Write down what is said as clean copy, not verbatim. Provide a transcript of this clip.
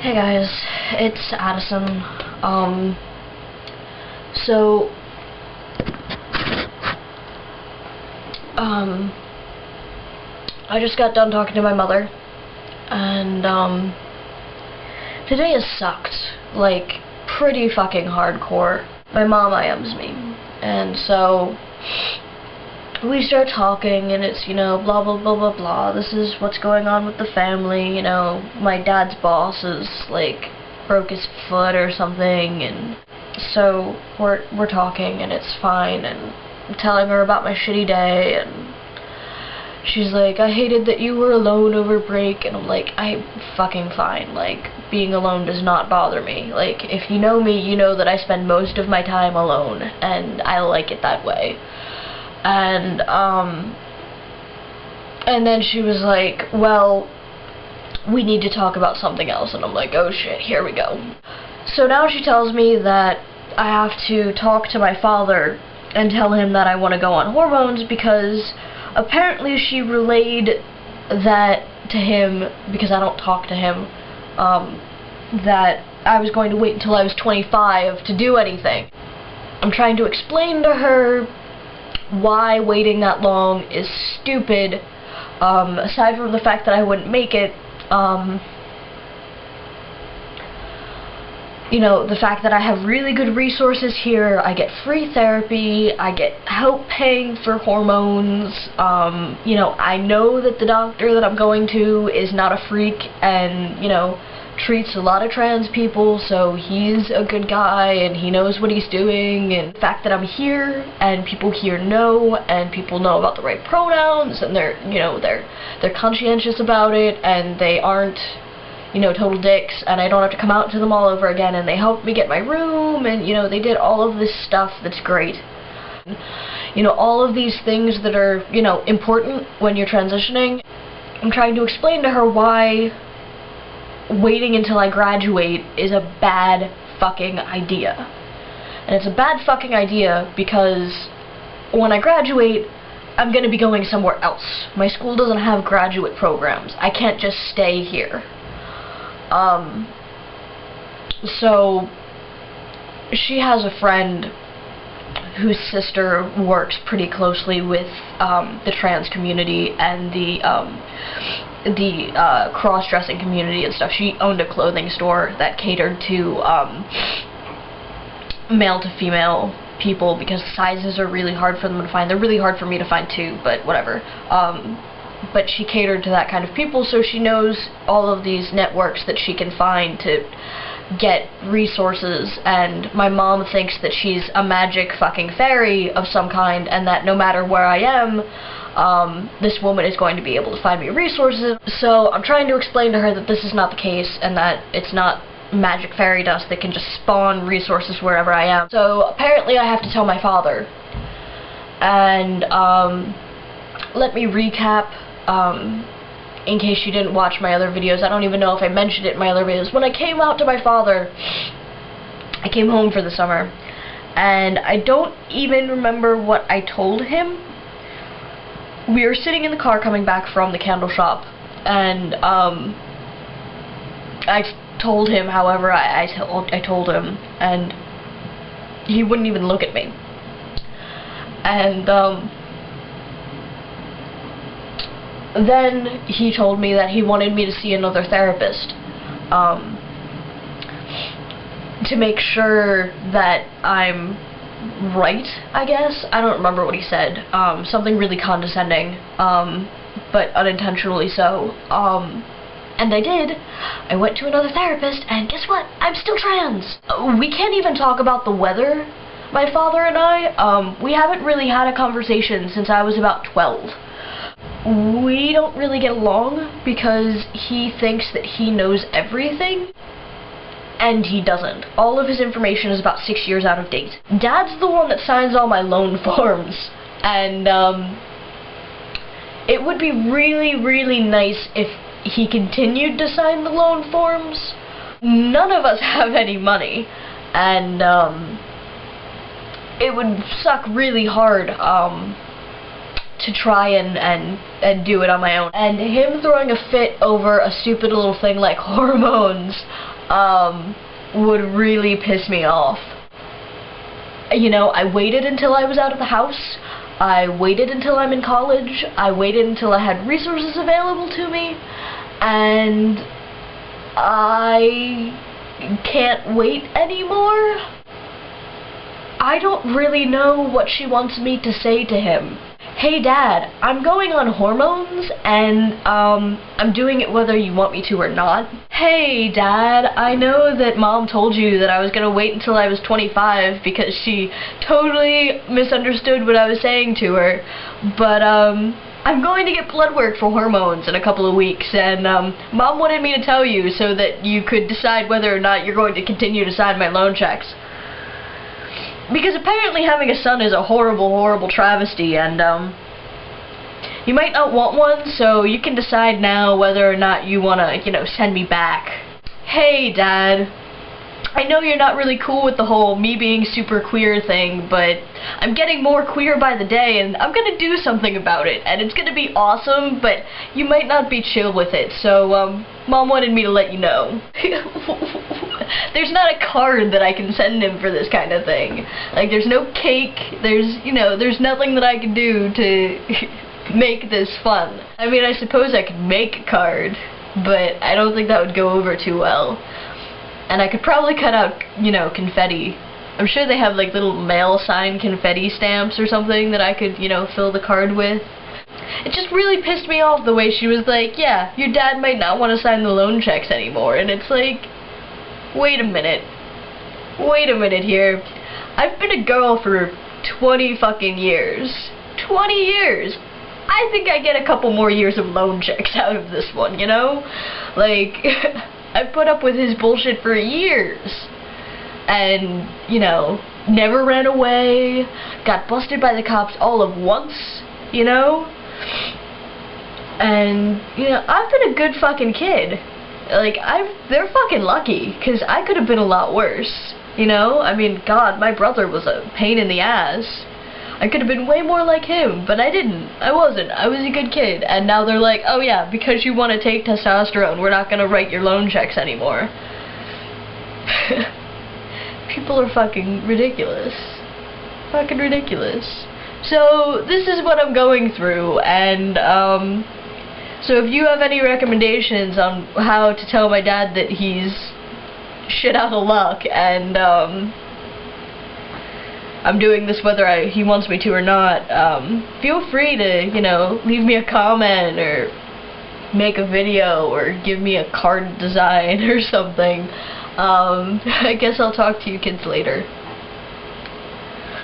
Hey guys, it's Addison. So, I just got done talking to my mother, and, today has sucked, like, pretty fucking hardcore. My mom IMs me, and so, we start talking, and it's, blah blah blah blah blah, this is what's going on with the family, my dad's boss is, like, broke his foot or something, and so, we're talking, and it's fine, and I'm telling her about my shitty day, and she's like, I hated that you were alone over break, and I'm like, I'm fucking fine, like, being alone does not bother me, like, if you know me, you know that I spend most of my time alone, and I like it that way. And then she was like, well, we need to talk about something else, and I'm like, oh shit, here we go. So now she tells me that I have to talk to my father and tell him that I want to go on hormones because apparently she relayed that to him, because I don't talk to him, that I was going to wait until I was 25 to do anything. I'm trying to explain to her why waiting that long is stupid, aside from the fact that I wouldn't make it, the fact that I have really good resources here, I get free therapy, I get help paying for hormones, I know that the doctor that I'm going to is not a freak and, treats a lot of trans people, so he's a good guy and he knows what he's doing, and the fact that I'm here and people here know, and people know about the right pronouns, and they're conscientious about it, and they aren't, total dicks, and I don't have to come out to them all over again, and they helped me get my room, and, they did all of this stuff that's great. All of these things that are, important when you're transitioning. I'm trying to explain to her why waiting until I graduate is a bad fucking idea. And it's a bad fucking idea because when I graduate, I'm gonna be going somewhere else. My school doesn't have graduate programs. I can't just stay here. So she has a friend whose sister works pretty closely with the trans community and the cross-dressing community and stuff. She owned a clothing store that catered to male to female people because sizes are really hard for them to find. They're really hard for me to find too, but whatever. But she catered to that kind of people, so she knows all of these networks that she can find to get resources, and my mom thinks that she's a magic fucking fairy of some kind, and that no matter where I am, this woman is going to be able to find me resources. So I'm trying to explain to her that this is not the case, and that it's not magic fairy dust that can just spawn resources wherever I am. So apparently I have to tell my father, and let me recap, in case you didn't watch my other videos. I don't even know if I mentioned it in my other videos. When I came out to my father, I came home for the summer, and I don't even remember what I told him. We were sitting in the car coming back from the candle shop, and I told him, however, I told him, and he wouldn't even look at me. And then he told me that he wanted me to see another therapist, to make sure that I'm right, I guess. I don't remember what he said. Something really condescending, but unintentionally so. And I did. I went to another therapist, and guess what? I'm still trans! We can't even talk about the weather, my father and I. We haven't really had a conversation since I was about 12. We don't really get along because he thinks that he knows everything, and he doesn't. All of his information is about 6 years out of date. Dad's the one that signs all my loan forms, and it would be really, really nice if he continued to sign the loan forms. None of us have any money, and it would suck really hard to try and do it on my own. And him throwing a fit over a stupid little thing like hormones, would really piss me off. You know, I waited until I was out of the house. I waited until I'm in college. I waited until I had resources available to me. And I can't wait anymore. I don't really know what she wants me to say to him. Hey Dad, I'm going on hormones and I'm doing it whether you want me to or not. Hey Dad, I know that Mom told you that I was gonna wait until I was 25 because she totally misunderstood what I was saying to her, but I'm going to get blood work for hormones in a couple of weeks, and Mom wanted me to tell you so that you could decide whether or not you're going to continue to sign my loan checks. Because apparently having a son is a horrible, horrible travesty, and you might not want one, so you can decide now whether or not you want to, you know, send me back. Hey Dad, I know you're not really cool with the whole me being super queer thing, but I'm getting more queer by the day, and I'm gonna do something about it, and it's gonna be awesome, but you might not be chill with it, so Mom wanted me to let you know. There's not a card that I can send him for this kind of thing. Like, there's no cake, there's nothing that I can do to make this fun. I mean, I suppose I could make a card, but I don't think that would go over too well. And I could probably cut out, you know, confetti. I'm sure they have, like, little mail sign confetti stamps or something that I could, you know, fill the card with. It just really pissed me off the way she was like, yeah, your dad might not want to sign the loan checks anymore. And it's like, wait a minute here. I've been a girl for 20 fucking years. 20 years! I think I get a couple more years of loan checks out of this one, you know? Like, I've put up with his bullshit for years. And, you know, never ran away, got busted by the cops all at once, you know? And, you know, I've been a good fucking kid. Like, they're fucking lucky, because I could have been a lot worse, you know? I mean, God, my brother was a pain in the ass. I could have been way more like him, but I didn't. I wasn't. I was a good kid. And now they're like, oh yeah, because you want to take testosterone, we're not going to write your loan checks anymore. People are fucking ridiculous. Fucking ridiculous. So, this is what I'm going through, and, so if you have any recommendations on how to tell my dad that he's shit out of luck, and, I'm doing this whether he wants me to or not, feel free to, you know, leave me a comment, or make a video, or give me a card design or something. I guess I'll talk to you kids later.